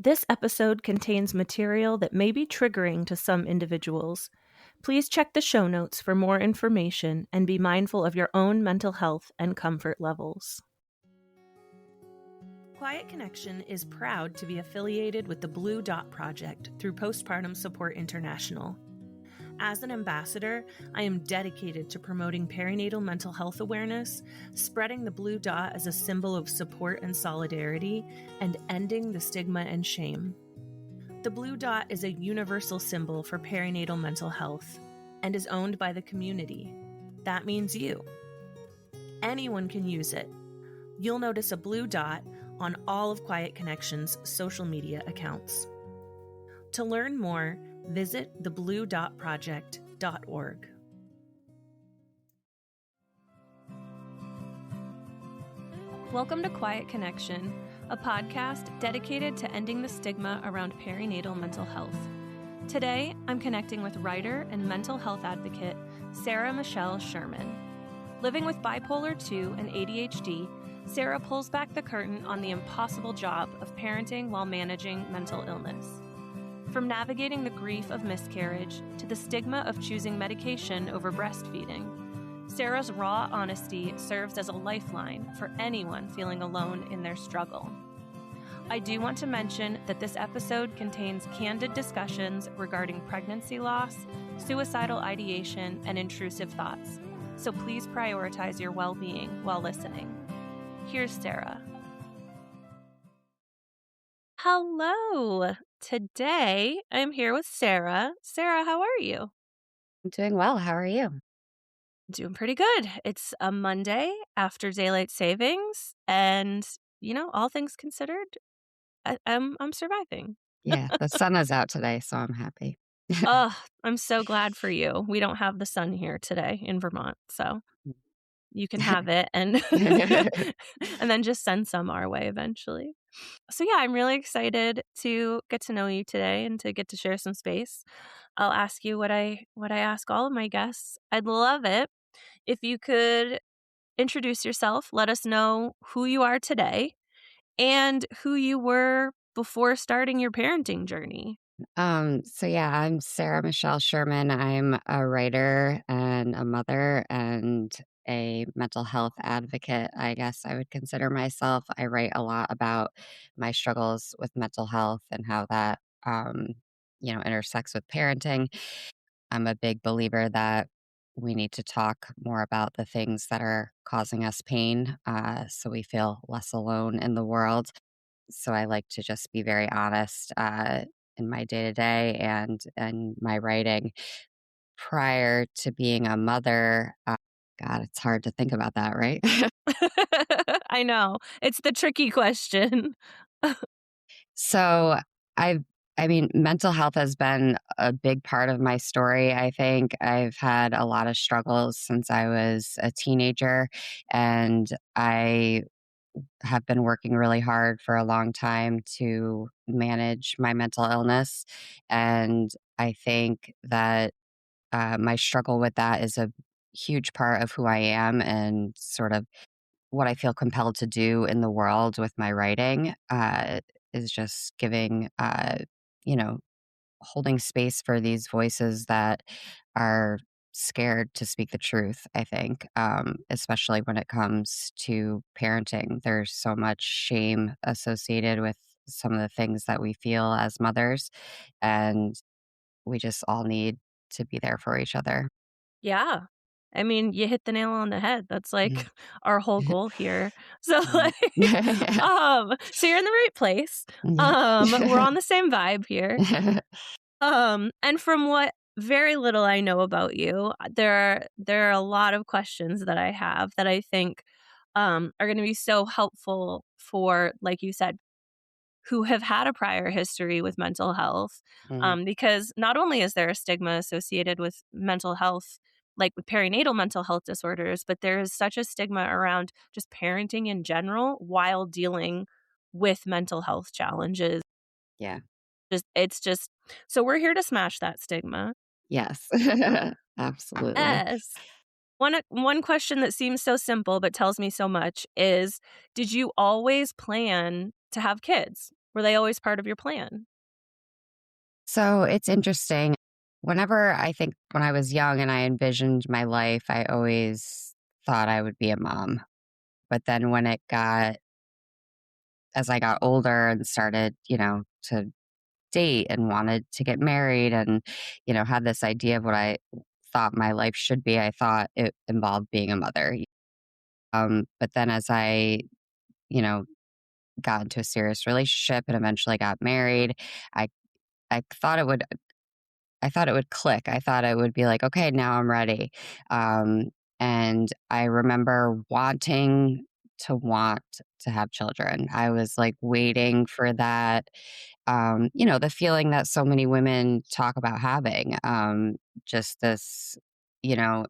This episode contains material that may be triggering to some individuals. Please check the show notes for more information and be mindful of your own mental health and comfort levels. Quiet Connection is proud to be affiliated with the Blue Dot Project through Postpartum Support International. As an ambassador, I am dedicated to promoting perinatal mental health awareness, spreading the blue dot as a symbol of support and solidarity, and ending the stigma and shame. The blue dot is a universal symbol for perinatal mental health and is owned by the community. That means you. Anyone can use it. You'll notice a blue dot on all of Quiet Connection's social media accounts. To learn more, visit thebluedotproject.org. Welcome to Quiet Connection, a podcast dedicated to ending the stigma around perinatal mental health. Today, I'm connecting with writer and mental health advocate Sarah Michelle Sherman. Living with bipolar 2 and ADHD, Sarah pulls back the curtain on the impossible job of parenting while managing mental illness. From navigating the grief of miscarriage to the stigma of choosing medication over breastfeeding, Sarah's raw honesty serves as a lifeline for anyone feeling alone in their struggle. I do want to mention that this episode contains candid discussions regarding pregnancy loss, suicidal ideation, and intrusive thoughts, so please prioritize your well-being while listening. Here's Sarah. Hello. Today, I'm here with Sarah. Sarah, how are you? I'm doing well. How are you? Doing pretty good. It's a Monday after daylight savings, and all things considered, I'm surviving. Yeah, the sun is out today, so I'm happy. Oh, I'm so glad for you. We don't have the sun here today in Vermont, so you can have it and and then just send some our way eventually. So yeah, I'm really excited to get to know you today and to get to share some space. I'll ask you what I ask all of my guests. I'd love it if you could introduce yourself, let us know who you are today and who you were before starting your parenting journey. So yeah, I'm Sarah Michelle Sherman. I'm a writer and a mother and a mental health advocate. I guess I would consider myself. I write a lot about my struggles with mental health and how that intersects with parenting. I'm a big believer that we need to talk more about the things that are causing us pain, so we feel less alone in the world. So I like to just be very honest in my day to day and my writing. Prior to being a mother, God, it's hard to think about that, right? I know. It's the tricky question. So I've I mean, mental health has been a big part of my story. I think I've had a lot of struggles since I was a teenager, and I have been working really hard for a long time to manage my mental illness. And I think that my struggle with that is a huge part of who I am and sort of what I feel compelled to do in the world with my writing is just giving, you know, holding space for these voices that are scared to speak the truth, I think, especially when it comes to parenting. There's so much shame associated with some of the things that we feel as mothers, and we just all need to be there for each other. Yeah. I mean, you hit the nail on the head. That's like Mm. our whole goal here. So Mm. so you're in the right place. Yeah. We're on the same vibe here. And from what very little I know about you, there are a lot of questions that I have that I think are going to be so helpful for, like you said, who have had a prior history with mental health. Mhm. Because not only is there a stigma associated with mental health, like with perinatal mental health disorders, but there is such a stigma around just parenting in general while dealing with mental health challenges. Yeah. It's just so we're here to smash that stigma. Yes. Absolutely. Yes. One question that seems so simple but tells me so much is, did you always plan to have kids? Were they always part of your plan? So it's interesting. Whenever I think when I was young and I envisioned my life, I always thought I would be a mom. But then as I got older and started, to date and wanted to get married and, had this idea of what I thought my life should be, I thought it involved being a mother. But then as I, you know, got into a serious relationship and eventually got married, I I thought it would click. I thought it would be like, okay, now I'm ready. Um, and I remember want to have children. I was like waiting for that, the feeling that so many women talk about having, just this, you know,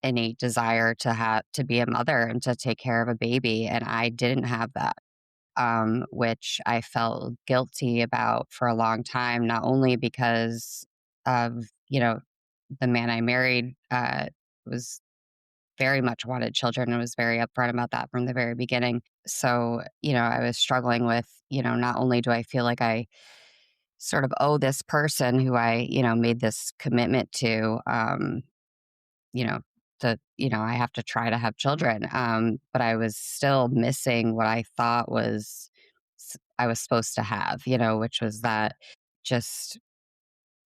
innate desire to be a mother and to take care of a baby. And I didn't have that, which I felt guilty about for a long time, not only because of, the man I married was very much wanted children and was very upfront about that from the very beginning. So, I was struggling with, not only do I feel like I sort of owe this person who I, made this commitment to, you know, I have to try to have children. But I was still missing what I thought I was supposed to have, which was that just,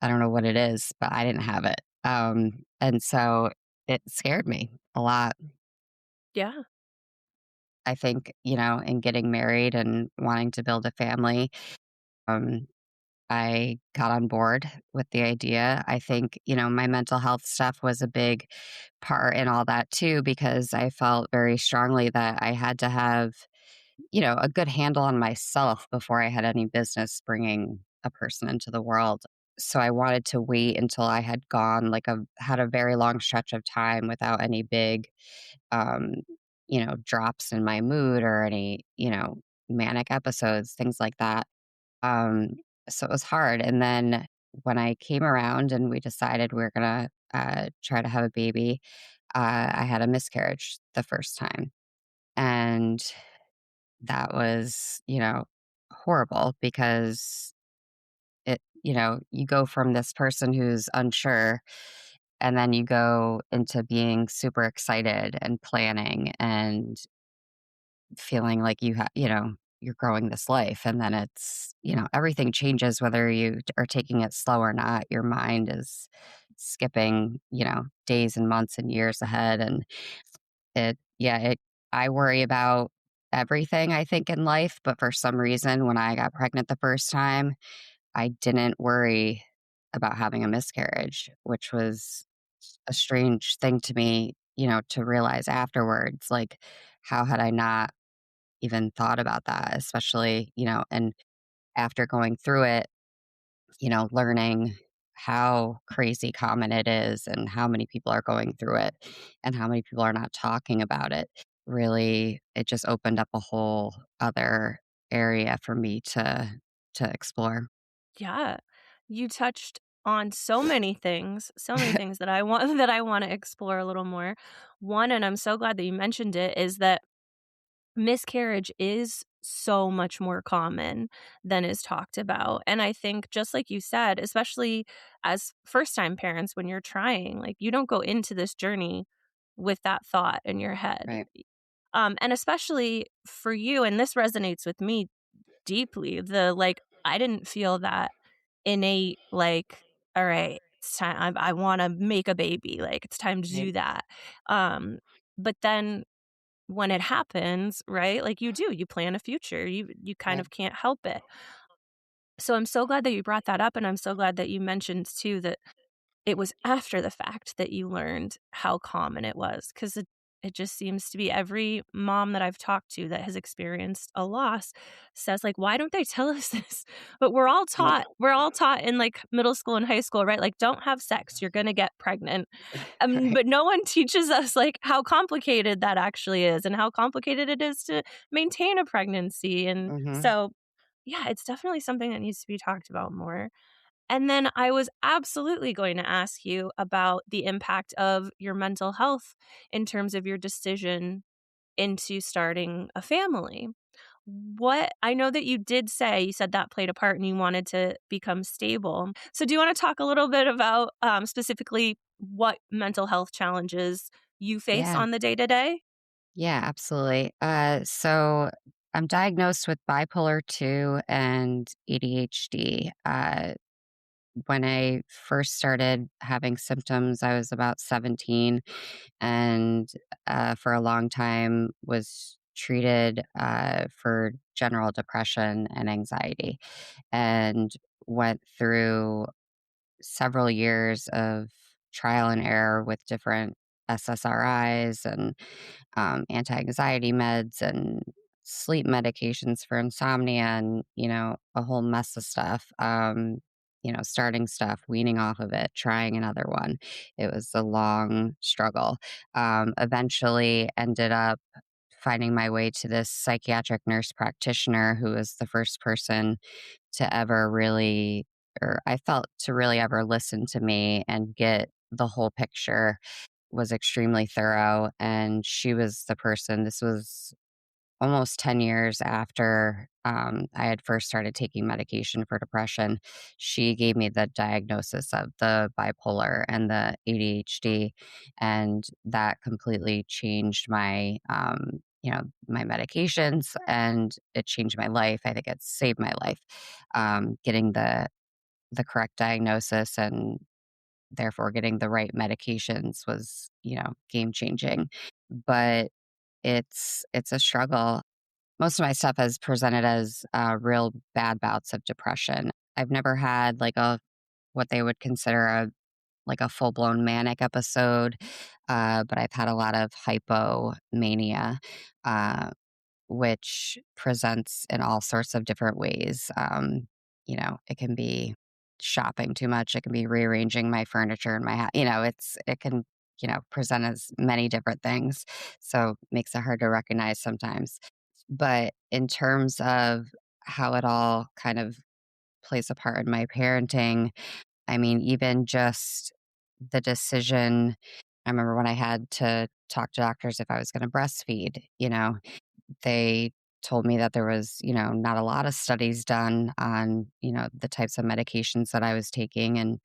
I don't know what it is, but I didn't have it. And so it scared me a lot. Yeah. I think, in getting married and wanting to build a family, um, I got on board with the idea. I think, my mental health stuff was a big part in all that too, because I felt very strongly that I had to have, a good handle on myself before I had any business bringing a person into the world. So I wanted to wait until I had had a very long stretch of time without any big, um, drops in my mood or any, manic episodes, things like that. Um, so it was hard. And then when I came around and we decided we are going to try to have a baby, I had a miscarriage the first time. And that was, horrible because you go from this person who's unsure and then you go into being super excited and planning and feeling like you're growing this life. And then everything changes whether you are taking it slow or not. Your mind is skipping, days and months and years ahead. And I worry about everything I think in life. But for some reason, when I got pregnant the first time, I didn't worry about having a miscarriage, which was a strange thing to me, to realize afterwards. Like, how had I not even thought about that, especially, and after going through it, learning how crazy common it is and how many people are going through it and how many people are not talking about it. Really, it just opened up a whole other area for me to explore. Yeah. You touched on so many things that I want that I want to explore a little more. One, and I'm so glad that you mentioned it, is that miscarriage is so much more common than is talked about. And I think just like you said, especially as first-time parents when you're trying, like you don't go into this journey with that thought in your head. Right. And especially for you, and this resonates with me deeply, I didn't feel that innate, all right, it's time, I want to make a baby, like it's time to Right. do that. Um, but then when it happens, right, like you plan a future, you kind Right. of can't help it. So I'm so glad that you brought that up, and I'm so glad that you mentioned too that it was after the fact that you learned how common it was, 'cause it just seems to be every mom that I've talked to that has experienced a loss says, like, "Why don't they tell us this?" But Yep. we're all taught in, like, middle school and high school, right? Like, "Don't have sex, you're gonna get pregnant." Right. But no one teaches us, like, how complicated that actually is and how complicated it is to maintain a pregnancy, and Hmm. so, yeah, it's definitely something that needs to be talked about more. And then I was absolutely going to ask you about the impact of your mental health in terms of your decision into starting a family. What I know that you said that played a part and you wanted to become stable. So do you want to talk a little bit about specifically what mental health challenges you face Yeah. on the day to day? Yeah, absolutely. So I'm diagnosed with bipolar 2 and ADHD. When I first started having symptoms, I was about 17 and for a long time was treated for general depression and anxiety and went through several years of trial and error with different SSRIs and anti-anxiety meds and sleep medications for insomnia and, a whole mess of stuff. Starting stuff, weaning off of it, trying another one. It was a long struggle. Eventually ended up finding my way to this psychiatric nurse practitioner who was the first person to ever really, or I felt to really ever listen to me and get the whole picture, was extremely thorough, and she was the person. This was almost 10 years after, I had first started taking medication for depression. She gave me the diagnosis of the bipolar and the ADHD, and that completely changed my medications, and it changed my life. I think it saved my life, getting the correct diagnosis and therefore getting the right medications was, game changing. But it's a struggle. Most of my stuff is presented as real bad bouts of depression. I've never had like a what they would consider a full blown manic episode, but I've had a lot of hypomania. Uh, which presents in all sorts of different ways. It can be shopping too much. It can be rearranging my furniture in my house. It can, present as many different things. So makes it hard to recognize sometimes. But in terms of how it all kind of plays a part in my parenting, I mean, even just the decision. I remember when I had to talk to doctors if I was going to breastfeed, they told me that there was, not a lot of studies done on, the types of medications that I was taking and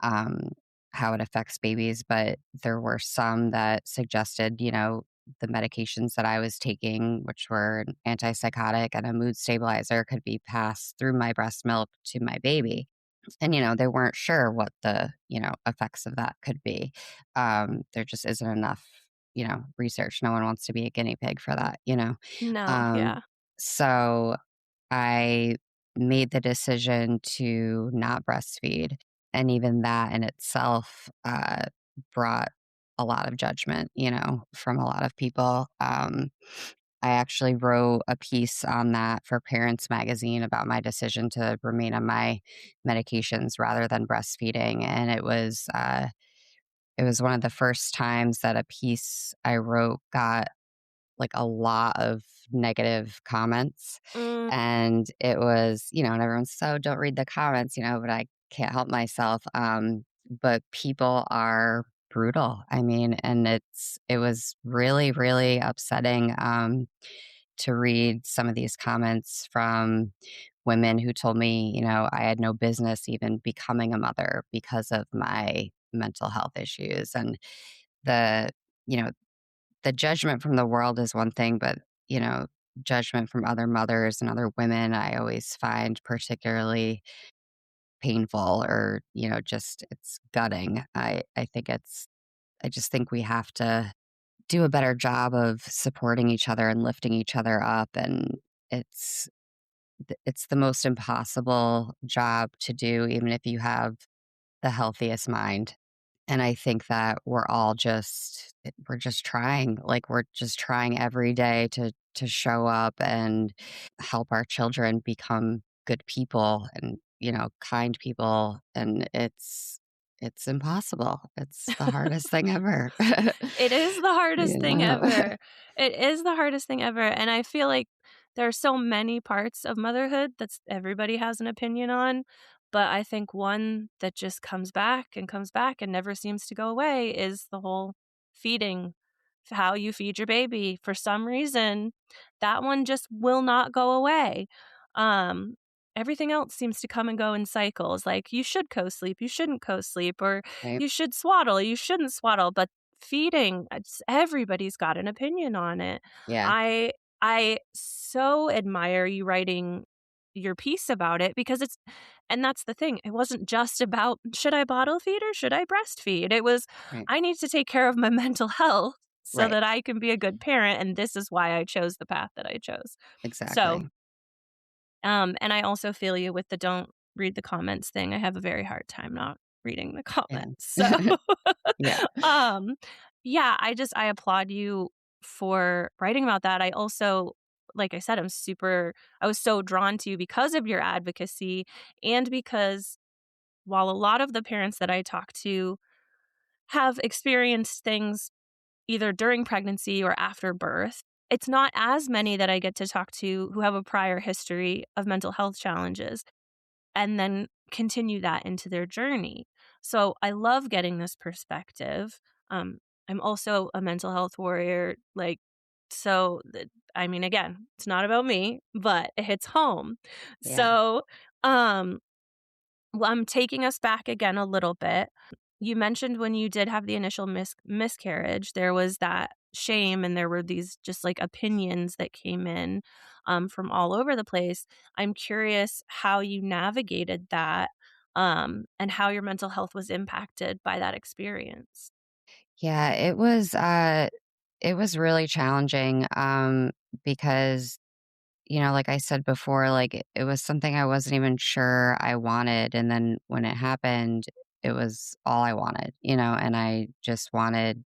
um, how it affects babies. But there were some that suggested, the medications that I was taking, which were an antipsychotic and a mood stabilizer, could be passed through my breast milk to my baby. And, they weren't sure what the, effects of that could be. There just isn't enough, research. No one wants to be a guinea pig for that. No, Um, yeah. so I made the decision to not breastfeed. And even that in itself brought a lot of judgment, from a lot of people. I actually wrote a piece on that for Parents Magazine about my decision to remain on my medications rather than breastfeeding, and it was one of the first times that a piece I wrote got like a lot of negative comments, Mm, and it was, and everyone's so don't read the comments, but I can't help myself. But people are brutal. I mean, and it was really, really upsetting. To read some of these comments from women who told me, I had no business even becoming a mother because of my mental health issues. And the, you know, the judgment from the world is one thing, but, you know, judgment from other mothers and other women, I always find particularly painful or, just it's gutting. I just think we have to do a better job of supporting each other and lifting each other up. And it's, it's the most impossible job to do, even if you have the healthiest mind. And I think that we're just trying, like we're just trying every day to show up and help our children become good people and, kind people. And it's impossible. It's the hardest thing ever. it is the hardest thing Yeah. ever. It is the hardest thing ever, and I feel like there are so many parts of motherhood that's everybody has an opinion on, but I think one that just comes back and never seems to go away is the whole feeding how you feed your baby. For some reason, that one just will not go away. Um, Everything else seems to come and go in cycles. Like you should co-sleep, you shouldn't co-sleep, or Right. you should swaddle, you shouldn't swaddle. But feeding, everybody's got an opinion on it. Yeah. I so admire you writing your piece about it because and that's the thing. It wasn't just about should I bottle feed or should I breastfeed? It was Right. I need to take care of my mental health so Right. that I can be a good parent, and this is why I chose the path that I chose. So, Exactly. and I also feel you with the don't read the comments thing. I have a very hard time not reading the comments. Yeah. So, Yeah. um, yeah, I applaud you for writing about that. I also, like I said, I was so drawn to you because of your advocacy and because while a lot of the parents that I talk to have experienced things either during pregnancy or after birth, it's not as many that I get to talk to who have a prior history of mental health challenges and then continue that into their journey. So I love getting this perspective. Um, I'm also a mental health warrior. I mean, again, it's not about me, but it hits home. Yeah. So, um, well, I'm taking us back again a little bit. You mentioned when you did have the initial miscarriage, there was that shame and there were these just like opinions that came in from all over the place. I'm curious how you navigated that and how your mental health was impacted by that experience. Yeah, it was really challenging, because, like I said before, like, it was something I wasn't even sure I wanted, and then when it happened, it was all I wanted, and I just wanted,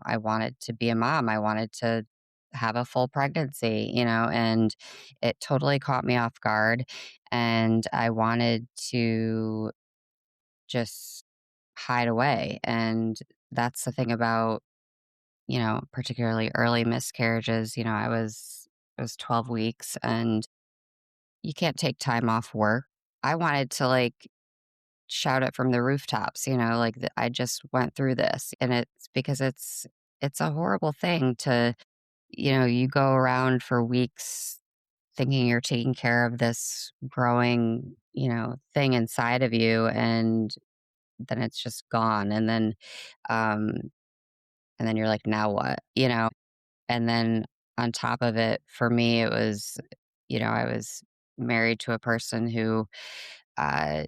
I wanted to be a mom, I wanted to have a full pregnancy, and it totally caught me off guard, and I wanted to just hide away, and that's the thing about particularly early miscarriages, it was 12 weeks and you can't take time off work. I wanted to like shout it from the rooftops, like I just went through this and it's because it's a horrible thing to, you go around for weeks thinking you're taking care of this growing, thing inside of you and then it's just gone um and then you're like now what? And then on top of it, for me, it was, I was married to a person who, uh,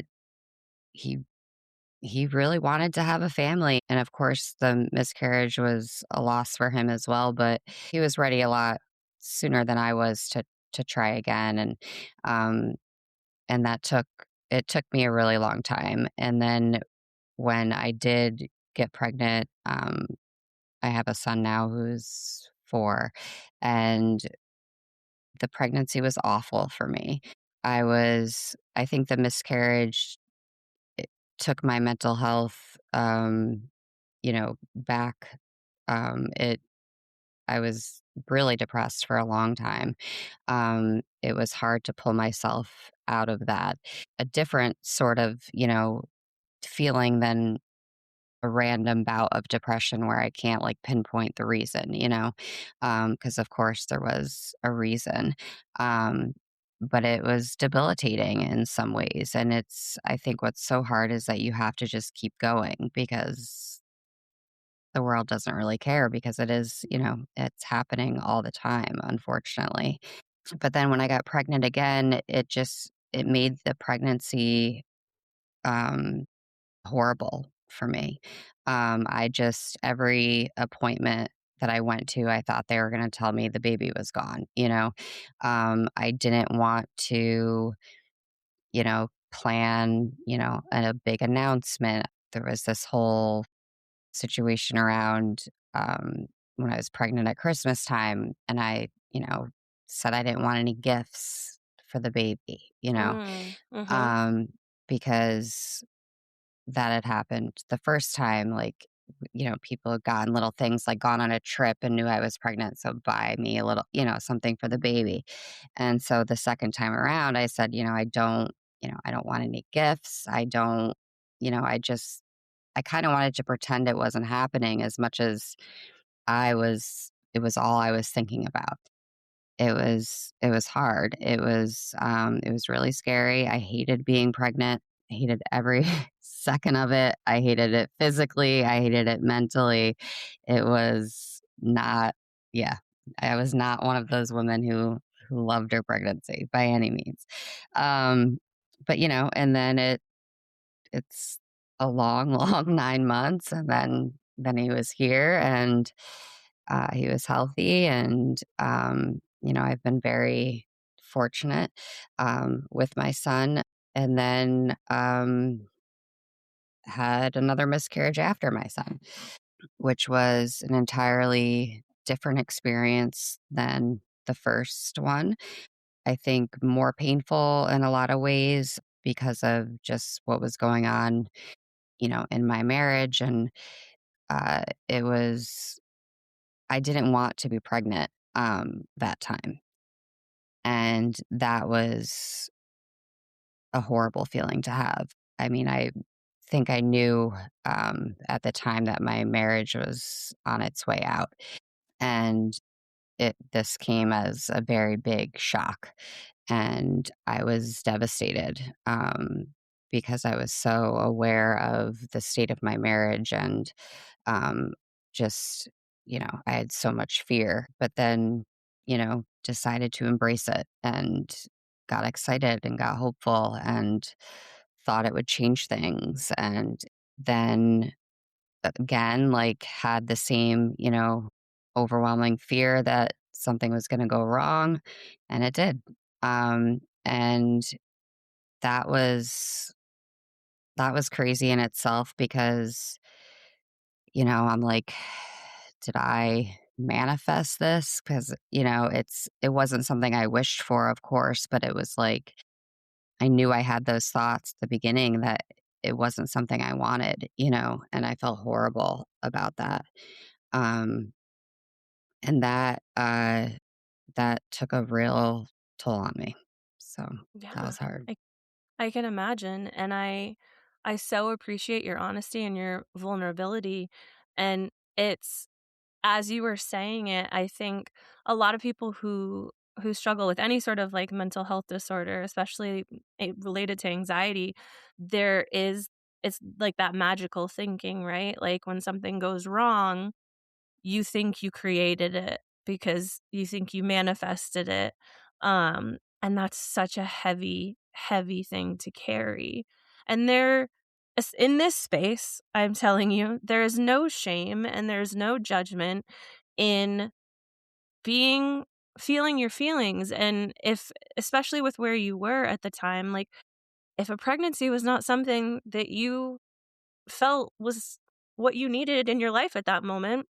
he he really wanted to have a family, and of course, the miscarriage was a loss for him as well. But he was ready a lot sooner than I was to try again, um, and it took me a really long time. And then when I did get pregnant, I have a son now who's 4, and the pregnancy was awful for me. I think the miscarriage it took my mental health, back. It I was really depressed for a long time. It was hard to pull myself out of that. A different sort of, feeling than a random bout of depression where I can't like pinpoint the reason, because of course there was a reason. Um, but it was debilitating in some ways. And I think what's so hard is that you have to just keep going because the world doesn't really care because it is, it's happening all the time, unfortunately. But then when I got pregnant again, it made the pregnancy, um, horrible for me. Every appointment that I went to, I thought they were going to tell me the baby was gone, I didn't want to, plan, a big announcement. There was this whole situation around when I was pregnant at Christmas time, and I, said I didn't want any gifts for the baby, Mm, mhm. um, because that had happened the first time, like, people had gotten little things, like gone on a trip and knew I was pregnant, so buy me a little, something for the baby. And so the second time around, I said, I don't want any gifts. I don't, I kind of wanted to pretend it wasn't happening as much as it was all I was thinking about. It was hard. It was really scary. I hated being pregnant. I hated every second of it. I hated it physically. I hated it mentally. It was not, yeah, I was not one of those women who loved her pregnancy by any means. Um, but and then it's a long, long 9 months, and then he was here, and he was healthy, and I've been very fortunate with my son, and then had another miscarriage after my son, which was an entirely different experience than the first one. I think more painful in a lot of ways because of just what was going on, in my marriage. And it was, I didn't want to be pregnant that time. And that was a horrible feeling to have. I mean, I think I knew at the time that my marriage was on its way out. And this came as a very big shock. And I was devastated because I was so aware of the state of my marriage, and um, just, I had so much fear, but then, decided to embrace it and got excited and got hopeful and thought it would change things. And then again, like, had the same, overwhelming fear that something was going to go wrong, and it did. And that was that was crazy in itself because, I'm like, did I manifest this? Because, it wasn't something I wished for, of course, but it was like I knew I had those thoughts at the beginning that it wasn't something I wanted, and I felt horrible about that. Um, and that took a real toll on me. So that Yeah. was hard. I can imagine, and I so appreciate your honesty and your vulnerability, and it's as you were saying it, I think a lot of people who struggle with any sort of, like, mental health disorder, especially, related to anxiety, there is it's like that magical thinking, right? Like, when something goes wrong, you think you created it because you think you manifested it, and that's such a heavy, heavy thing to carry, and in this space, I'm telling you, there is no shame and there's no judgment in being feeling your feelings, and if especially with where you were at the time, like, if a pregnancy was not something that you felt was what you needed in your life at that moment,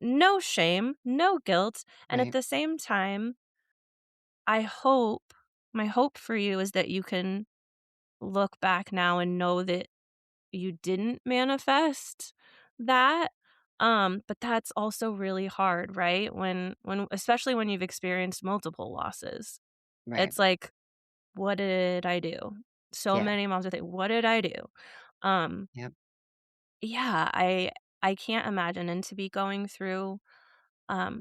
no shame, no guilt, and at Right. the same time, I hope my hope for you is that you can look back now and know that you didn't manifest that, but that's also really hard, right? When especially when you've experienced multiple losses. Right. It's like, "What did I do?" So Yeah. many moms are thinking, "What did I do?" Um, Yep. yeah, I can't imagine, and to be going through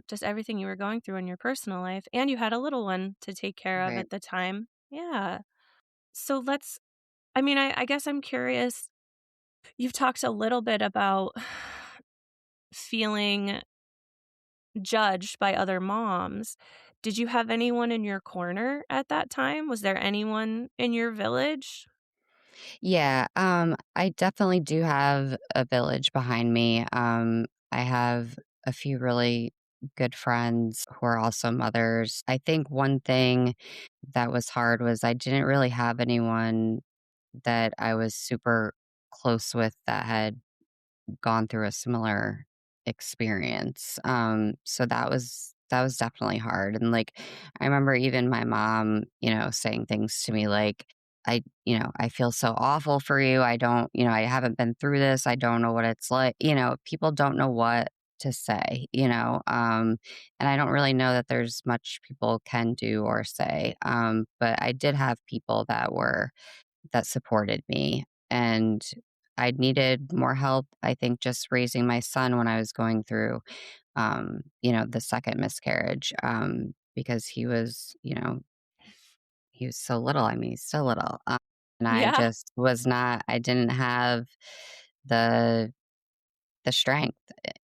just everything you were going through in your personal life, and you had a little one to take care of Right. at the time. Yeah. So I mean, I guess I'm curious. You've talked a little bit about feeling judged by other moms. Did you have anyone in your corner at that time? Was there anyone in your village? Yeah, I definitely do have a village behind me. I have a few really good friends who are also mothers. I think one thing that was hard was I didn't really have anyone that I was super close with that had gone through a similar experience. So that was definitely hard. And like I remember even my mom, saying things to me like, I feel so awful for you. I don't, I haven't been through this. I don't know what it's like. People don't know what to say, and I don't really know that there's much people can do or say. But I did have people that supported me. And I needed more help, I think, just raising my son when I was going through, the second miscarriage, because he was so little. I mean, he's still little. And I Yeah. just was not, I didn't have the, the strength,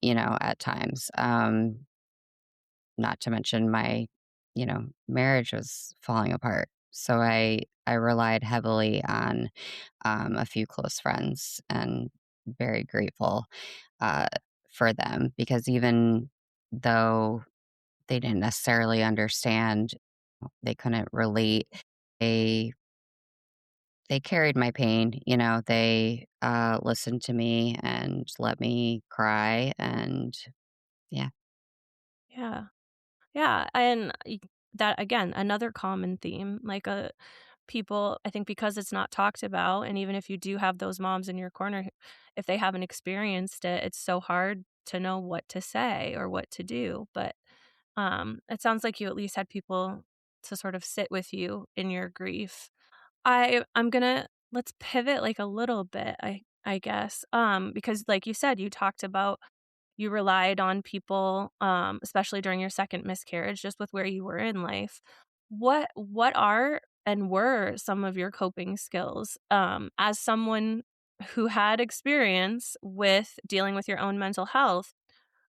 at times. Not to mention marriage was falling apart. So I relied heavily on a few close friends, and very grateful uh, for them, because even though they didn't necessarily understand, they couldn't relate. They they carried my pain. They listened to me and let me cry, and yeah. Yeah. Yeah, and that again, another common theme, like, people I think because it's not talked about, and even if you do have those moms in your corner, if they haven't experienced it, it's so hard to know what to say or what to do, but, it sounds like you at least had people to sort of sit with you in your grief. I'm gonna let's pivot, like, a little bit, I guess, because like you said, you talked about you relied on people, especially during your second miscarriage, just with where you were in life. What are and were some of your coping skills, as someone who had experience with dealing with your own mental health?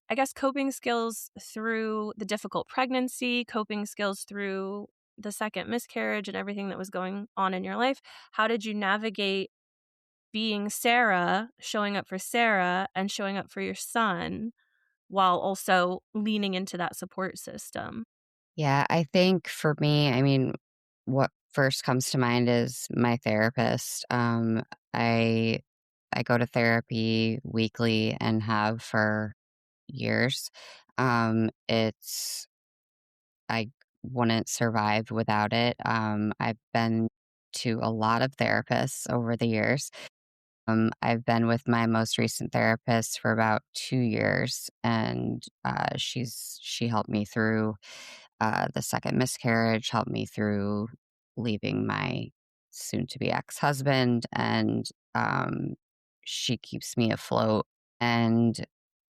I guess coping skills through the difficult pregnancy, coping skills through the second miscarriage and everything that was going on in your life. How did you navigate being Sarah, showing up for Sarah, and showing up for your son, while also leaning into that support system? Yeah, I think for me, I mean, what first comes to mind is my therapist. I I go to therapy weekly and have for years. It's I wouldn't survive without it. I've been to a lot of therapists over the years. I've been with my most recent therapist for about 2 years, and she helped me through the second miscarriage, helped me through leaving my soon-to-be ex-husband, and she keeps me afloat. And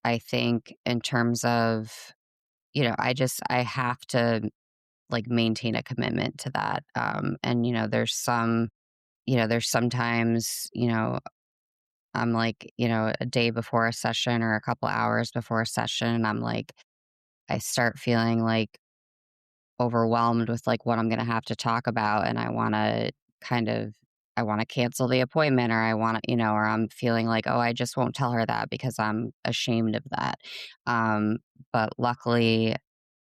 I think in terms of, I have to like maintain a commitment to that. And there's sometimes, I'm like, a day before a session or a couple hours before a session, I'm like, I start feeling like overwhelmed with like what I'm going to have to talk about. And kind of, I want to cancel the appointment, or I want to, or I'm feeling like, oh, I just won't tell her that because I'm ashamed of that. Um, but luckily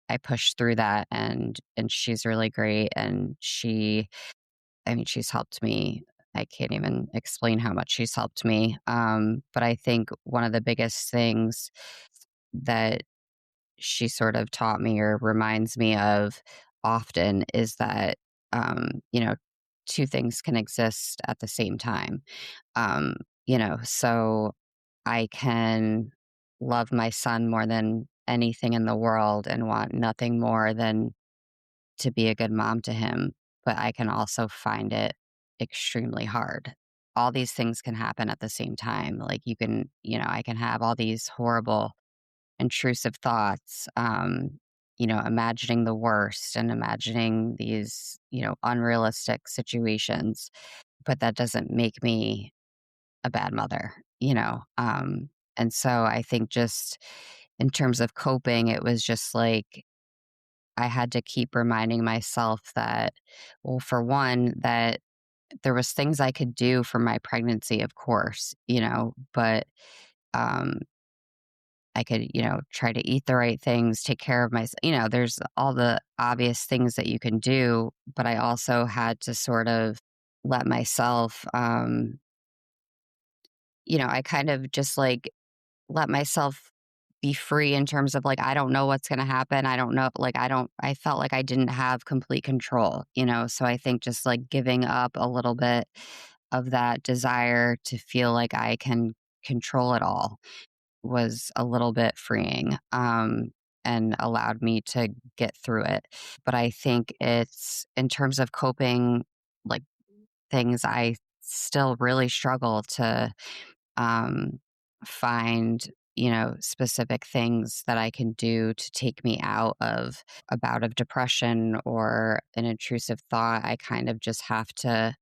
I pushed through that, and she's really great. And I mean, she's helped me. I can't even explain how much she's helped me. But I think one of the biggest things that she sort of taught me or reminds me of often is that, two things can exist at the same time. Um, so I can love my son more than anything in the world and want nothing more than to be a good mom to him, but I can also find it extremely hard. All these things can happen at the same time. Like I can have all these horrible, intrusive thoughts, imagining the worst and imagining these, unrealistic situations, but that doesn't make me a bad mother. And so I think just in terms of coping, it was just like, I had to keep reminding myself that, well, for one, that there was things I could do for my pregnancy, of course, but um, I could, try to eat the right things, take care of myself. There's all the obvious things that you can do, but I also had to sort of let myself, I kind of just like let myself be free in terms of like, I don't know what's going to happen. I don't know. Like, I felt like I didn't have complete control. So I think just like giving up a little bit of that desire to feel like I can control it all was a little bit freeing, and allowed me to get through it. But I think it's in terms of coping, like things I still really struggle to um, find, specific things that I can do to take me out of a bout of depression or an intrusive thought. I kind of just have to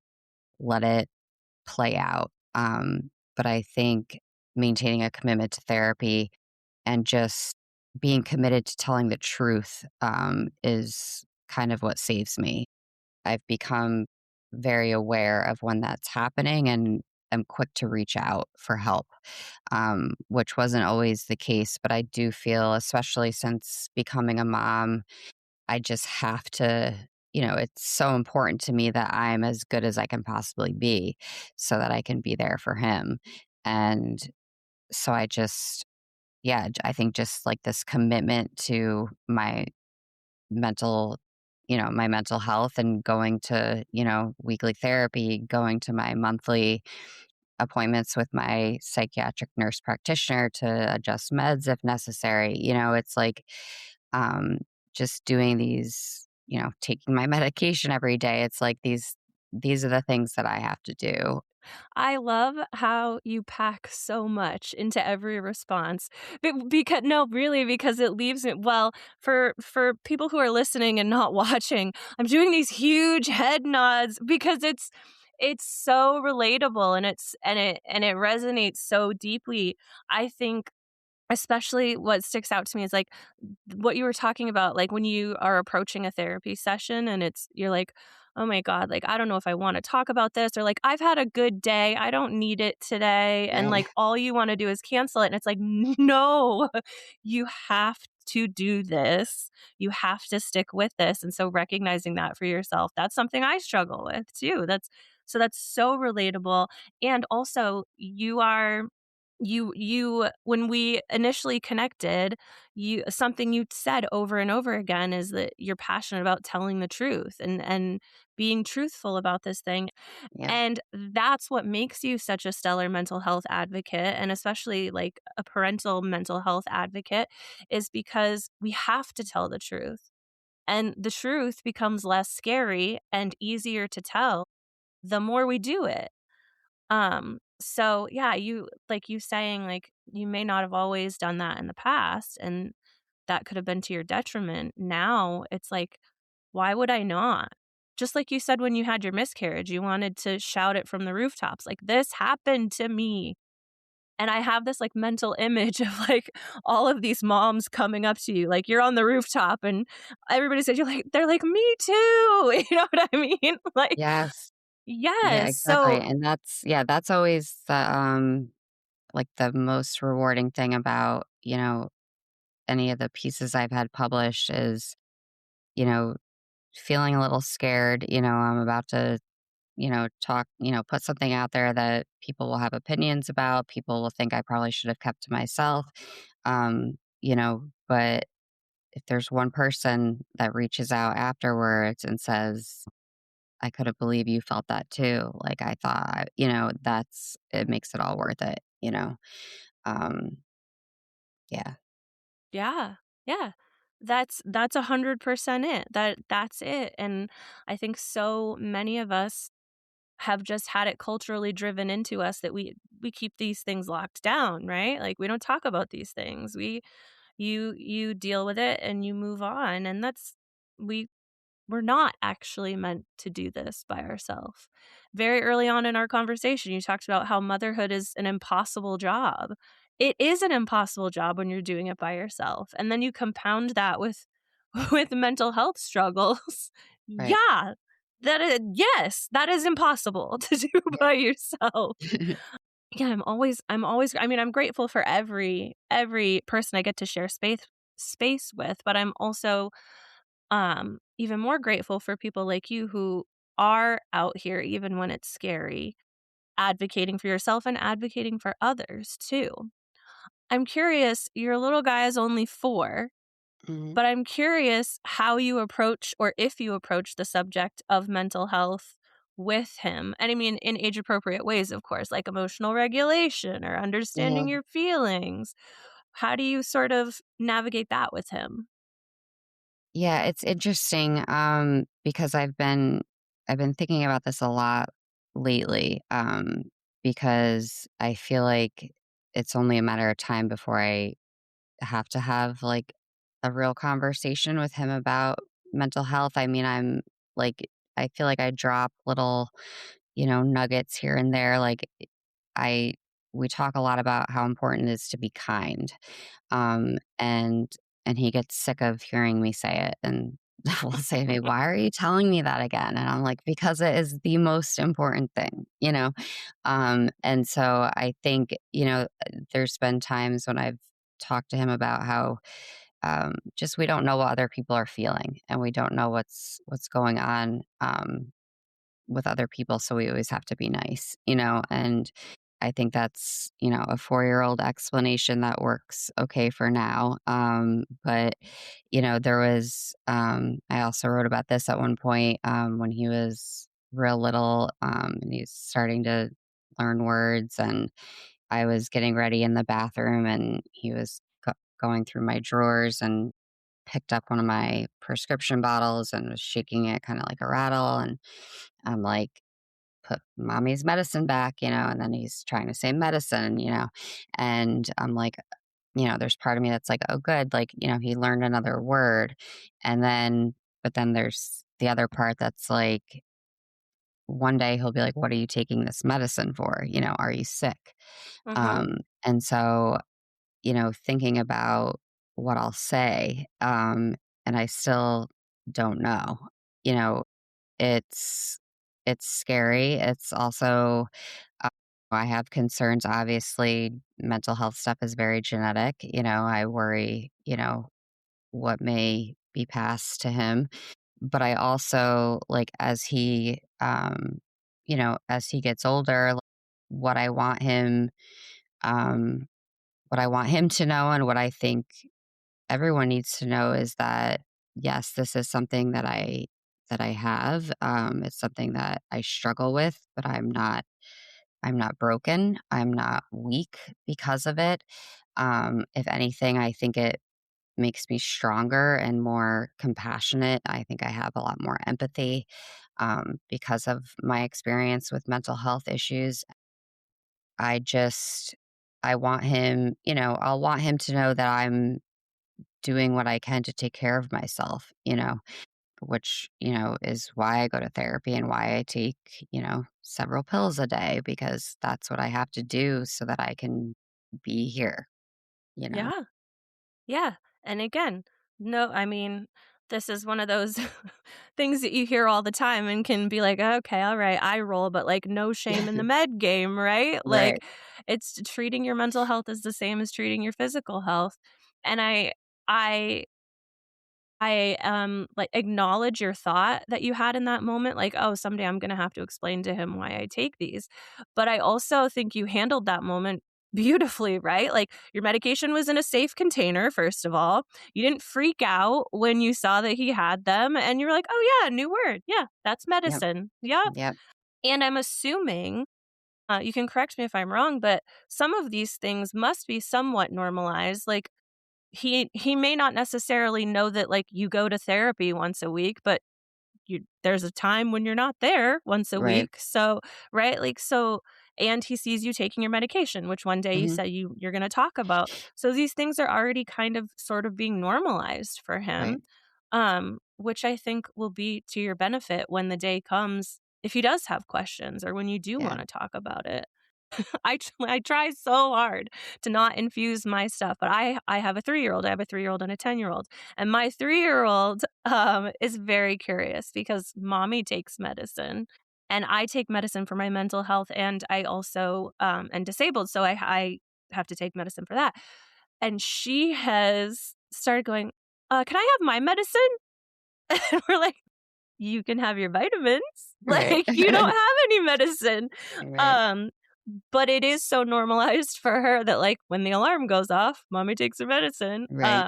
let it play out. But I think maintaining a commitment to therapy and just being committed to telling the truth is kind of what saves me. I've become very aware of when that's happening and am quick to reach out for help, which wasn't always the case. But I do feel, especially since becoming a mom, I just have to, it's so important to me that I'm as good as I can possibly be so that I can be there for him. And so I just, yeah, I think just like this commitment to mental my mental health and going to, weekly therapy, going to my monthly appointments with my psychiatric nurse practitioner to adjust meds if necessary. It's like um, just doing these, taking my medication every day. It's like these are the things that I have to do. I love how you pack so much into every response. Because no, really, because it leaves it well for people who are listening and not watching. I'm doing these huge head nods because it's so relatable and it resonates so deeply. I think especially what sticks out to me is like what you were talking about, like when you are approaching a therapy session and you're like, oh my God, like, I don't know if I want to talk about this, or like, I've had a good day. I don't need it today. And Right. like, all you want to do is cancel it. And it's like, no, you have to do this. You have to stick with this. And so recognizing that for yourself, that's something I struggle with too. That's so relatable. And also you when we initially connected, you something you said over and over again is that you're passionate about telling the truth and being truthful about this thing. Yeah. And that's what makes you such a stellar mental health advocate, and especially like a parental mental health advocate, is because we have to tell the truth. And the truth becomes less scary and easier to tell the more we do it. So yeah, you saying like you may not have always done that in the past and that could have been to your detriment. Now it's like, why would I not? Just like you said when you had your miscarriage, you wanted to shout it from the rooftops, like this happened to me. And I have this like mental image of like all of these moms coming up to you, like you're on the rooftop and everybody says you're like, they're like, me too. You know what I mean? Like, Yes. Yeah, yes. exactly. So And that's always like the most rewarding thing about, any of the pieces I've had published is, you know, feeling a little scared, I'm about to, talk, put something out there that people will have opinions about. People will think I probably should have kept to myself. But if there's one person that reaches out afterwards and says, I couldn't believe you felt that too. Like I thought, it makes it all worth it. Um, yeah. yeah. Yeah. That's 100% it. That's it. And I think so many of us have just had it culturally driven into us that we keep these things locked down, right? Like we don't talk about these things. You deal with it and you move on, and we we're not actually meant to do this by ourselves. Very early on in our conversation, you talked about how motherhood is an impossible job. It is an impossible job when you're doing it by yourself. And then you compound that with with mental health struggles. Right. Yeah. Yes, that is impossible to do by yourself. Yeah. Yeah, I'm always I mean, I'm grateful for every person I get to share space with, but I'm also even more grateful for people like you who are out here even when it's scary, advocating for yourself and advocating for others too. I'm curious, your little guy is only 4, Mhm. but I'm curious how you approach or if you approach the subject of mental health with him. And I mean in age appropriate ways, of course, like emotional regulation or Yeah. understanding your feelings. How do you sort of navigate that with him? Yeah, it's interesting because I've been thinking about this a lot lately, because I feel like it's only a matter of time before I have to have like a real conversation with him about mental health. I mean, like, I feel like I drop little, nuggets here and there. Like, I, we talk a lot about how important it is to be kind. Um, and, and he gets sick of hearing me say it and will say to me, "Why are you telling me that again?" And I'm like, "Because it is the most important thing." And so I think, there's been times when I've talked to him about how just we don't know what other people are feeling and we don't know what's going on with other people, so we always have to be nice. And I think that's a 4-year-old explanation that works okay for now. But there was I also wrote about this at one point when he was real little, and he's starting to learn words, and I was getting ready in the bathroom and he was going through my drawers and picked up one of my prescription bottles and was shaking it kind of like a rattle. And I'm like, "Put mommy's medicine back." And then he's trying to say medicine. And I'm like, there's part of me that's like, "Oh, good." Like, he learned another word. But then there's the other part that's like, one day he'll be like, "What are you taking this medicine for? Are you sick?" Mhm. And so thinking about what I'll say, and I still don't know. You know, it's scary. It's also uh, I have concerns. Obviously, mental health stuff is very genetic. I worry. What may be passed to him, but I also like as he gets older, like, what I want him, um, what I want him to know, and what I think everyone needs to know is that yes, this is something that I have. It's something that I struggle with, but I'm not broken. I'm not weak because of it. If anything, I think it makes me stronger and more compassionate. I think I have a lot more empathy because of my experience with mental health issues. I just I want him, I'll want him to know that I'm doing what I can to take care of myself, which, is why I go to therapy and why I take, several pills a day because that's what I have to do so that I can be here. Yeah. Yeah. And again, no, I mean, this is one of those things that you hear all the time and can be like, okay, all right, I roll, but like no shame in the med game, right? Right. Like it's treating your mental health is the same as treating your physical health. And I like, acknowledge your thought that you had in that moment, like, "Oh, someday I'm gonna have to explain to him why I take these." But I also think you handled that moment beautifully, right? Like, your medication was in a safe container, first of all. You didn't freak out when you saw that he had them, and you were like, "Oh, yeah, new word. Yeah, that's Yep. medicine. Yep." Yep. And I'm assuming, you can correct me if I'm wrong, but some of these things must be somewhat normalized, like, he may not necessarily know that, like, you go to therapy once a week, but there's a time when you're not there once a Right. week, so right, like, so and he sees you taking your medication, which one day you Hmm. said you're gonna talk about. So these things are already kind of sort of being normalized for him, Right. which I think will be to your benefit when the day comes if he does have questions or when you do Yeah. wanna talk about it. I try so hard to not infuse my stuff, but I have a 3-year-old. I have a 3-year-old and a 10-year-old, and my 3-year-old, is very curious because mommy takes medicine, and I take medicine for my mental health, and I also, am disabled, so I have to take medicine for that, and she has started going, "Can I have my medicine?" And we're like, "You can have your vitamins, Right. like, you don't have any medicine." Right. Um but it is so normalized for her that, like, when the alarm goes off, mommy takes her medicine. Right.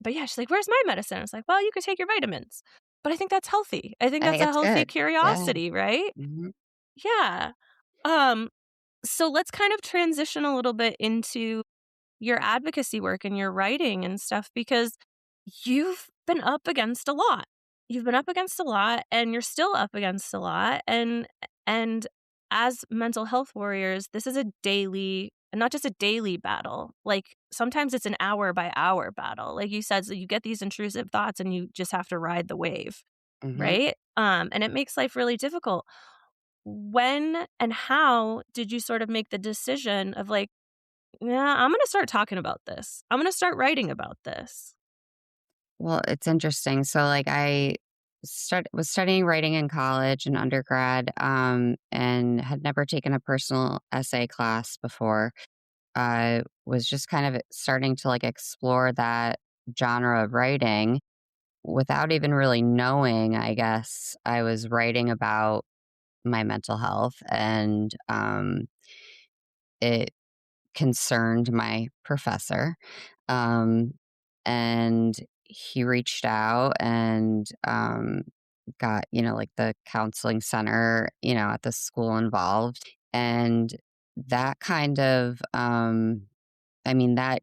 But yeah, she's like, "Where's my medicine?" I was like, "Well, you could take your vitamins." But I think that's healthy. I think I that's think a it's healthy good. Yeah. curiosity, right? Hmm. Yeah. Um, so let's kind of transition a little bit into your advocacy work and your writing and stuff because you've been up against a lot. You've been up against a lot and you're still up against a lot and as mental health warriors, this is a daily, and not just a daily battle. Like sometimes it's an hour by hour battle. Like you said, so you get these intrusive thoughts and you just have to ride the wave, Mhm. right? And it makes life really difficult. When and how did you sort of make the decision of like, yeah, I'm going to start talking about this. I'm going to start writing about this. Well, it's interesting. So, like, I was studying writing in college and undergrad, and had never taken a personal essay class before. I was just kind of starting to like explore that genre of writing without even really knowing. I guess I was writing about my mental health, and it concerned my professor. Um, and he reached out and got, like the counseling center, at the school involved. And that kind of, that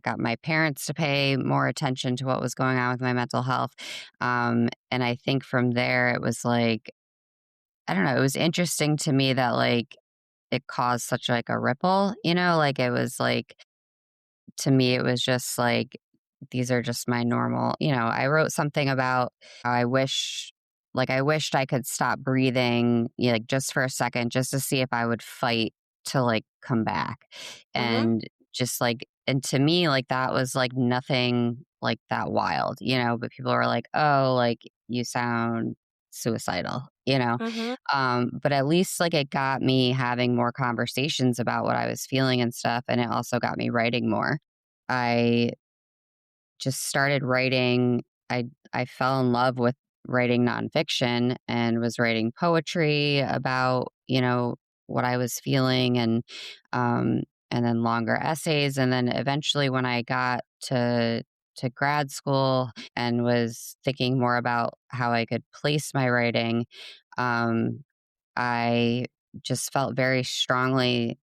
got my parents to pay more attention to what was going on with my mental health. And I think from there, it was like, I don't know, it was interesting to me that like it caused such like a ripple, like it was like, to me, it was just like, these are just my normal, I wrote something about how I wished I could stop breathing, like just for a second, just to see if I would fight to like come back. Mhm. And just like, and to me, like that was like nothing like that wild, but people were like, oh, like you sound suicidal, Mhm. but at least like it got me having more conversations about what I was feeling and stuff. And it also got me writing more. I just started writing. I fell in love with writing nonfiction and was writing poetry about, what I was feeling, and then longer essays. And then eventually when I got to grad school and was thinking more about how I could place my writing, um, I just felt very strongly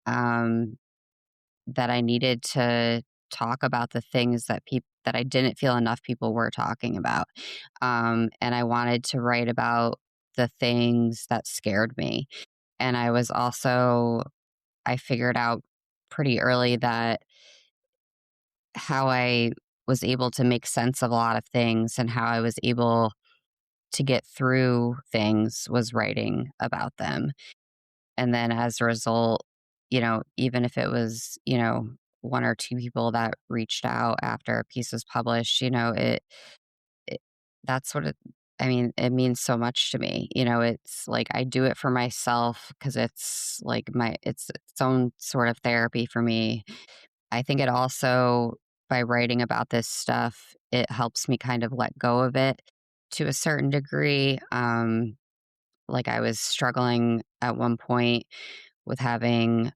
that I needed to talk about the things that I didn't feel enough people were talking about, and I wanted to write about the things that scared me. And I figured out pretty early that how I was able to make sense of a lot of things and how I was able to get through things was writing about them. And then as a result, even if it was, one or two people that reached out after a piece was published, it that's what it means so much to me. It's like I do it for myself because it's like it's its own sort of therapy for me. I think it also, by writing about this stuff, it helps me kind of let go of it to a certain degree. Like I was struggling at one point with having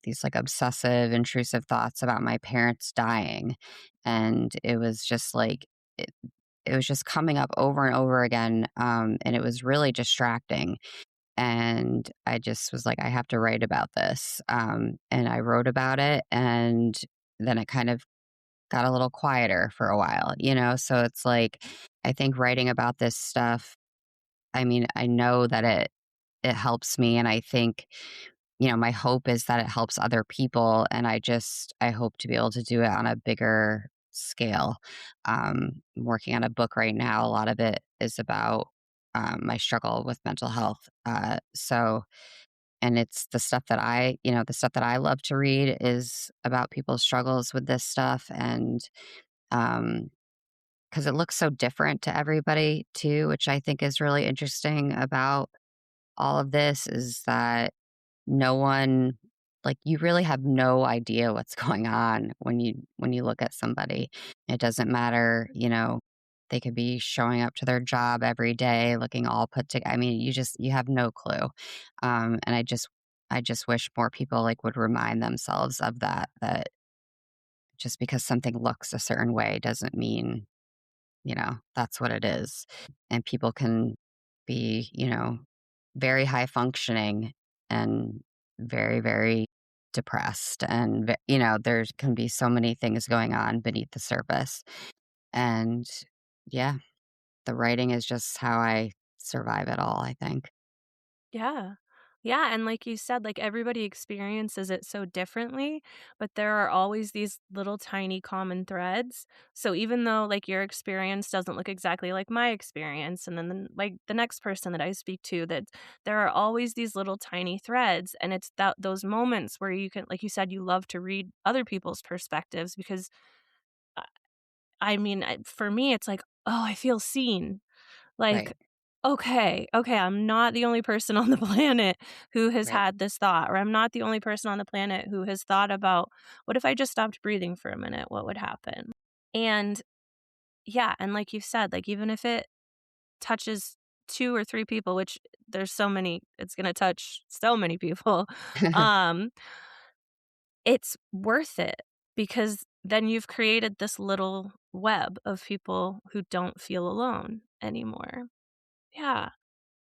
these like obsessive, intrusive thoughts about my parents dying. And it was just like, it was just coming up over and over again. And it was really distracting. And I just was like, I have to write about this. And I wrote about it. And then it kind of got a little quieter for a while, So it's like, I think writing about this stuff, I know that it helps me, and I think, my hope is that it helps other people, and I hope to be able to do it on a bigger scale. I'm working on a book right now. A lot of it is about my struggle with mental health. And it's the stuff that I love to read is about people's struggles with this stuff, and um, because it looks so different to everybody too, which I think is really interesting about all of this is that no one like you really have no idea what's going on when you look at somebody. It doesn't matter, they could be showing up to their job every day looking all put together. You have no clue. And I just wish more people like would remind themselves of that just because something looks a certain way doesn't mean, that's what it is. And people can be, very high functioning and very, very depressed. And, there can be so many things going on beneath the surface. And yeah, the writing is just how I survive it all, I think. Yeah. Yeah, and like you said, like, everybody experiences it so differently, but there are always these little tiny common threads. So even though, like, your experience doesn't look exactly like my experience, and then like, the next person that I speak to, that there are always these little tiny threads, and it's that those moments where you can, like you said, you love to read other people's perspectives because, uh, I mean, for me, it's like, "Oh, I feel seen." Like, Right. okay, I'm not the only person on the planet who has Right. had this thought, or I'm not the only person on the planet who has thought about, "What if I just stopped breathing for a minute? What would happen?" And, yeah, and like you said, like, even if it touches 2 or 3 people, which there's so many, it's gonna touch so many people, um, it's worth it because then you've created this little web of people who don't feel alone anymore. Yeah.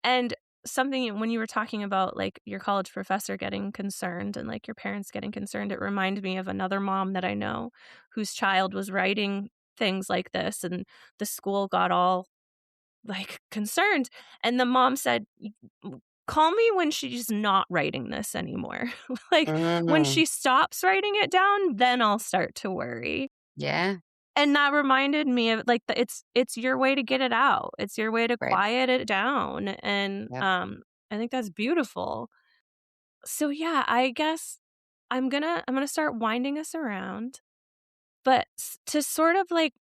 And something when you were talking about, like, your college professor getting concerned and, like, your parents getting concerned, it reminded me of another mom that I know whose child was writing things like this, and the school got all, like, concerned, and the mom said, Call me when she's not writing this anymore. Like, when Mhm. she stops writing it down, then I'll start to worry." Yeah. And that reminded me of, like, it's your way to get it out. It's your way to Right. quiet it down, and, Yep. I think that's beautiful. So, yeah, I guess I'm gonna start winding us around, but s to sort of, like,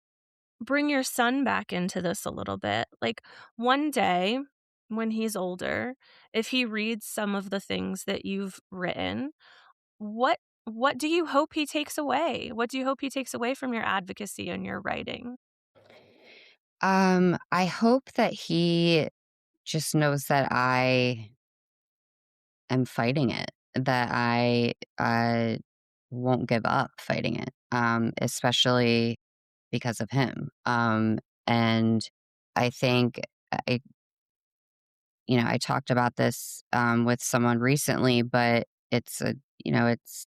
bring your son back into this a little bit, like, one day when he's older, if he reads some of the things that you've written, what what do you hope he takes away? What do you hope he takes away from your advocacy and your writing? I hope that he just knows that I am fighting it, that I won't give up fighting it, especially because of him. And I think I, I talked about this with someone recently, but it's it's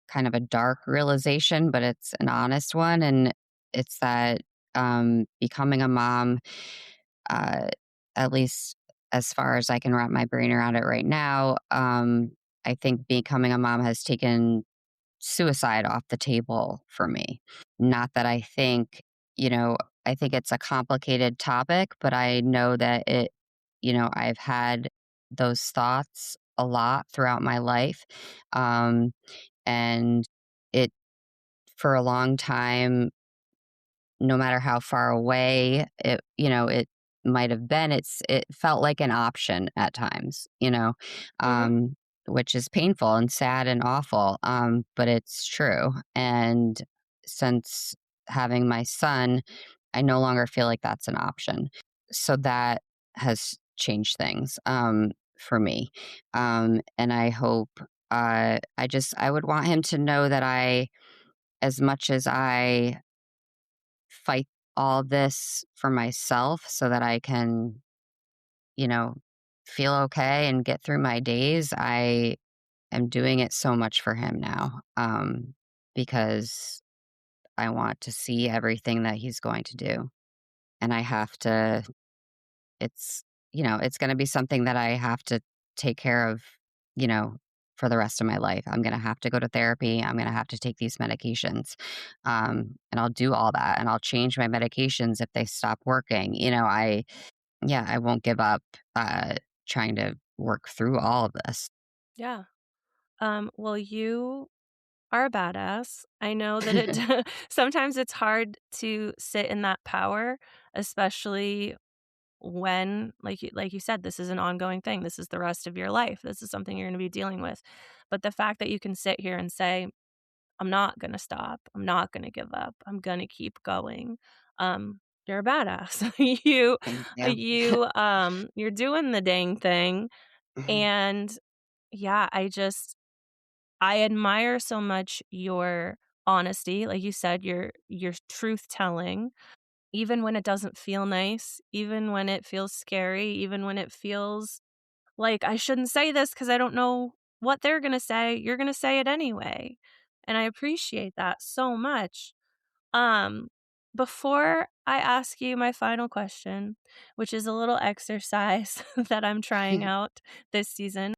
kind of a dark realization, but it's an honest one, and it's that becoming a mom, uh, at least as far as I can wrap my brain around it right now, I think becoming a mom has taken suicide off the table for me. Not that I think, you know, I think it's a complicated topic, but I know that I've had those thoughts a lot throughout my life. Um, and it, for a long time, no matter how far away it might have been, it felt like an option at times, Mhm. um, which is painful and sad and awful, but it's true. And since having my son, I no longer feel like that's an option. So that has changed things for me. And I hope I would want him to know that as much as I fight all this for myself so that I can, you know, feel okay and get through my days, I am doing it so much for him now, because I want to see everything that he's going to do. And I have to, it's, it's going to be something that I have to take care of, you know, for the rest of my life. I'm going to have to go to therapy. I'm going to have to take these medications. And I'll do all that and I'll change my medications if they stop working. Yeah, I won't give up trying to work through all of this. Yeah. Well, you are a badass. I know that it sometimes it's hard to sit in that power, especially when, like you said, this is an ongoing thing. This is the rest of your life. This is something you're gonna be dealing with. But the fact that you can sit here and say, "I'm not gonna stop. I'm not gonna give up. I'm gonna keep going." You're a badass. You Thank you. you're doing the dang thing, and, yeah, I admire so much your honesty, like you said, your truth telling, even when it doesn't feel nice, even when it feels scary, even when it feels like, "I shouldn't say this because I don't know what they're gonna say," you're gonna say it anyway, and I appreciate that so much. Um, Before I ask you my final question, which is a little exercise that I'm trying out this season,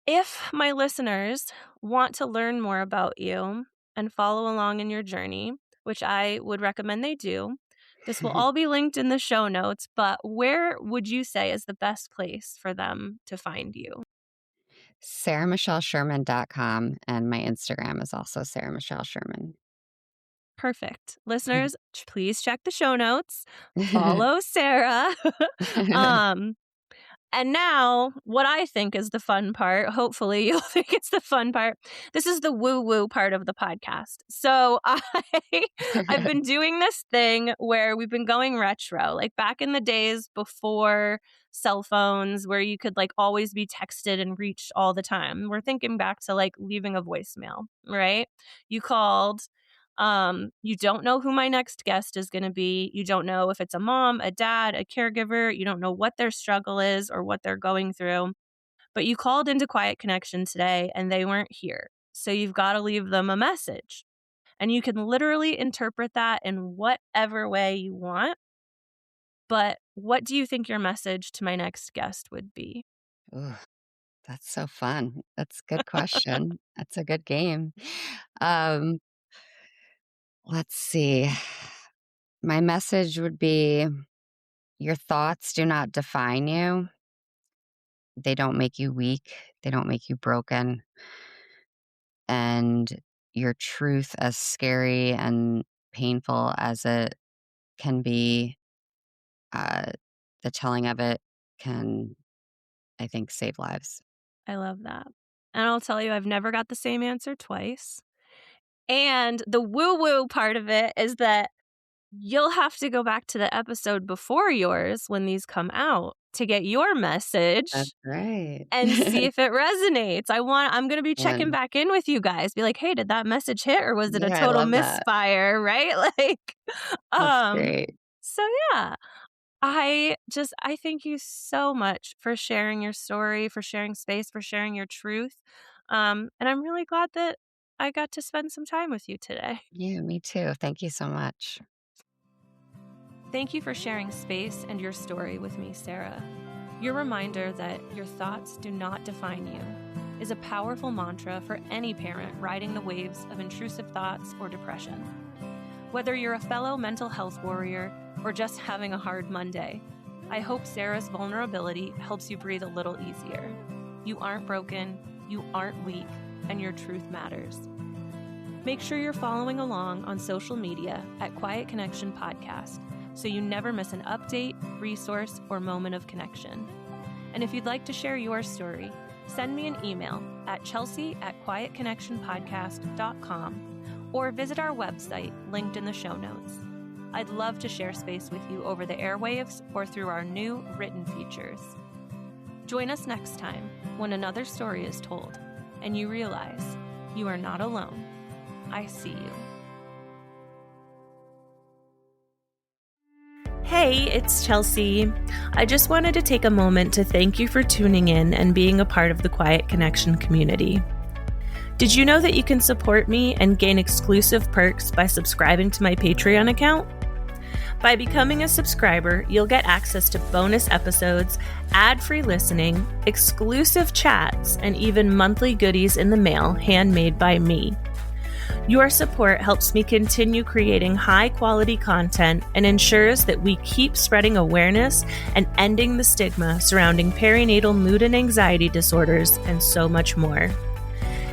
If my listeners want to learn more about you and follow along in your journey, which I would recommend they do, this will all be linked in the show notes, but where would you say is the best place for them to find you? SarahMichelleSherman.com, and my Instagram is also Sarah Michelle Sherman. Perfect. Listeners, please check the show notes. Follow Sarah. And now, what I think is the fun part, hopefully you'll think it's the fun part. This is the woo-woo part of the podcast. So I've been doing this thing where we've been going retro, like back in the days before cell phones, where you could like always be texted and reached all the time. We're thinking back to like leaving a voicemail, right? You called. You don't know who my next guest is going to be. You don't know if it's a mom, a dad, a caregiver. You don't know what their struggle is or what they're going through. But you called into Quiet Connection today and they weren't here. So you've got to leave them a message. And you can literally interpret that in whatever way you want. But what do you think your message to my next guest would be? Ooh, that's so fun. That's a good question. That's a good game. Um, let's see. My message would be, your thoughts do not define you. They don't make you weak. They don't make you broken. And your truth, as scary and painful as it can be, uh, the telling of it can, I think, save lives. I love that. And I'll tell you, I've never got the same answer twice. And the woo-woo part of it is that you'll have to go back to the episode before yours when these come out to get your message. That's right. And see if it resonates. I'm going to be checking back in with you guys. Be like, hey, did that message hit or was it a total misfire? Right? Like, That's great. So yeah, I thank you so much for sharing your story, for sharing space, for sharing your truth. And I'm really glad that I got to spend some time with you today. Yeah, me too. Thank you so much. Thank you for sharing space and your story with me, Sarah. Your reminder that your thoughts do not define you is a powerful mantra for any parent riding the waves of intrusive thoughts or depression. Whether you're a fellow mental health warrior or just having a hard Monday, I hope Sarah's vulnerability helps you breathe a little easier. You aren't broken, you aren't weak, and your truth matters. Make sure you're following along on social media at Quiet Connection Podcast, so you never miss an update, resource, or moment of connection. And if you'd like to share your story, send me an email at chelsea@quietconnectionpodcast.com or visit our website linked in the show notes. I'd love to share space with you over the airwaves or through our new written features. Join us next time when another story is told and you realize you are not alone. I see you. Hey, it's Chelsea. I just wanted to take a moment to thank you for tuning in and being a part of the Quiet Connection community. Did you know that you can support me and gain exclusive perks by subscribing to my Patreon account? By becoming a subscriber, you'll get access to bonus episodes, ad-free listening, exclusive chats, and even monthly goodies in the mail handmade by me. Your support helps me continue creating high-quality content and ensures that we keep spreading awareness and ending the stigma surrounding perinatal mood and anxiety disorders and so much more.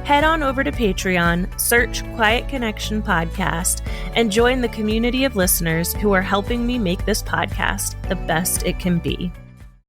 Head on over to Patreon, search Quiet Connection Podcast, and join the community of listeners who are helping me make this podcast the best it can be.